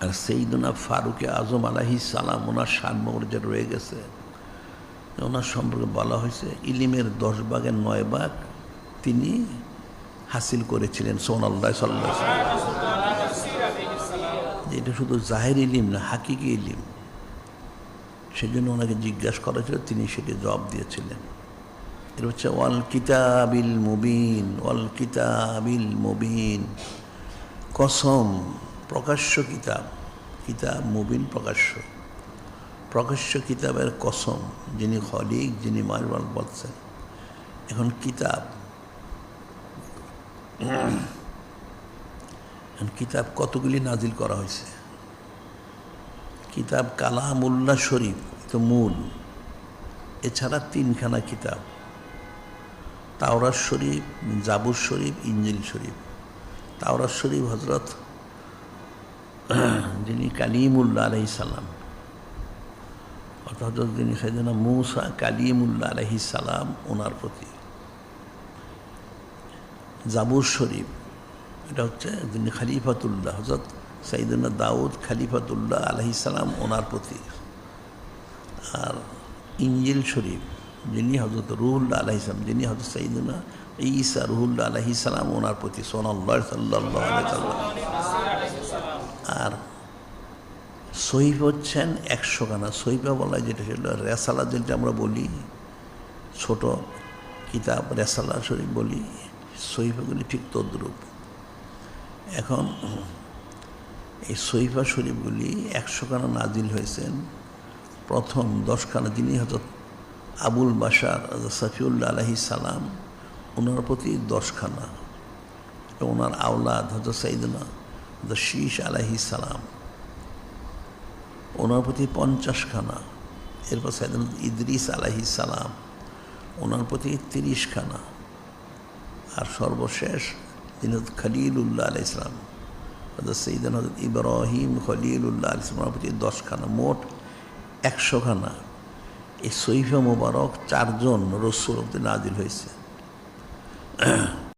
আর সৈয়দনা ফারুকে আজম আলাইহিস সালাম ওনার শান মর্যাদা রয়ে গেছে। ওনার সম্পর্কে বলা হয়েছে ইলিমের 10 ভাগের 9 ভাগ তিনি হাসিল করেছিলেন সুবহানাল্লাহ সাল্লাল্লাহু আলাইহি ওয়াসাল্লাম। এটা শুধু জাহির ইলিম না, হাকিকি ইলিম। সেজন্য ওনাকে জিজ্ঞাসা করা ছিল, তিনি সেটি জবাব দিয়েছিলেন। এটা হচ্ছে ওয়াল কিতাবিল মুবিন, ওয়াল কিতাবিল মুবিন, কসম, প্রকাশ্য কিতাব। কিতাব মুবিন প্রকাশ্য, প্রকাশ্য কিতাবের কসম, যিনি খলিক, যিনি মালিক বলছেন। এখন কিতাব, কিতাব কতগুলি নাজিল করা হয়েছে? কিতাব কালামুল্লাহ শরীফ তো মূল, এছাড়া 3খানা কিতাব, তাওরাত শরীফ, জাবুর শরীফ, ইনজিল শরীফ। তাওরাত শরীফ হজরত যিনি কালিমুল্লাহ আলাইহিস সালাম, অর্থাৎ যিনি সাইয়েদনা মূসা কালিমুল্লাহ আলাইহিস সালাম, ওনার প্রতি। জাবুর শরীফ এটা হচ্ছে যিনি খলিফাতুল্লাহ, হজরত সাইয়েদনা দাউদ খলিফাতুল্লাহ আলাইহিস সালাম, ওনার প্রতি। আর ইনজিল শরীফ যিনি হজরত রুহুল্লাহ আলাইহিস সালাম, যিনি হজরত সাইয়েদনা ঈসা রুহুল্লাহ আলাইহিস সালাম, ওনার প্রতি সাল্লাল্লাহু আলাইহি ওয়াসাল্লাম। আর সহিফ হচ্ছেন 100খানা। সহিফা বলা হয় যেটা, সেটা রেসালা যেটা আমরা বলি, ছোট কিতাব রেসালা শরীফ বলি, সহিফাগুলি ঠিক তদ্রূপ। এখন এই সহিফা শরীফগুলি 100খানা নাজিল হয়েছেন। প্রথম 10খানা যিনি হজরত আবুল বাশার সফিউল্লাহ আলাইহিস সালাম, ওনার প্রতি 10খানা। ওনার আওলাদ হজরত সাইয়েদনা শীশ আলাইহিস সালাম, ওনার প্রতি 50খানা। এরপর সাইয়েদনা ইদ্রিস আলাইহিস সালাম, ওনার প্রতি 30খানা। আর সর্বশেষ যিনি খলিলুল্লাহ আলাইহিস সালাম, হযরত সাইয়েদনা ইব্রাহিম খলিলুল্লাহ আলাইহিস সালামের প্রতি 10খানা, মোট 100খানা। এই সহিফা মুবারক 4জন রাসূল নাজিল হয়েছে।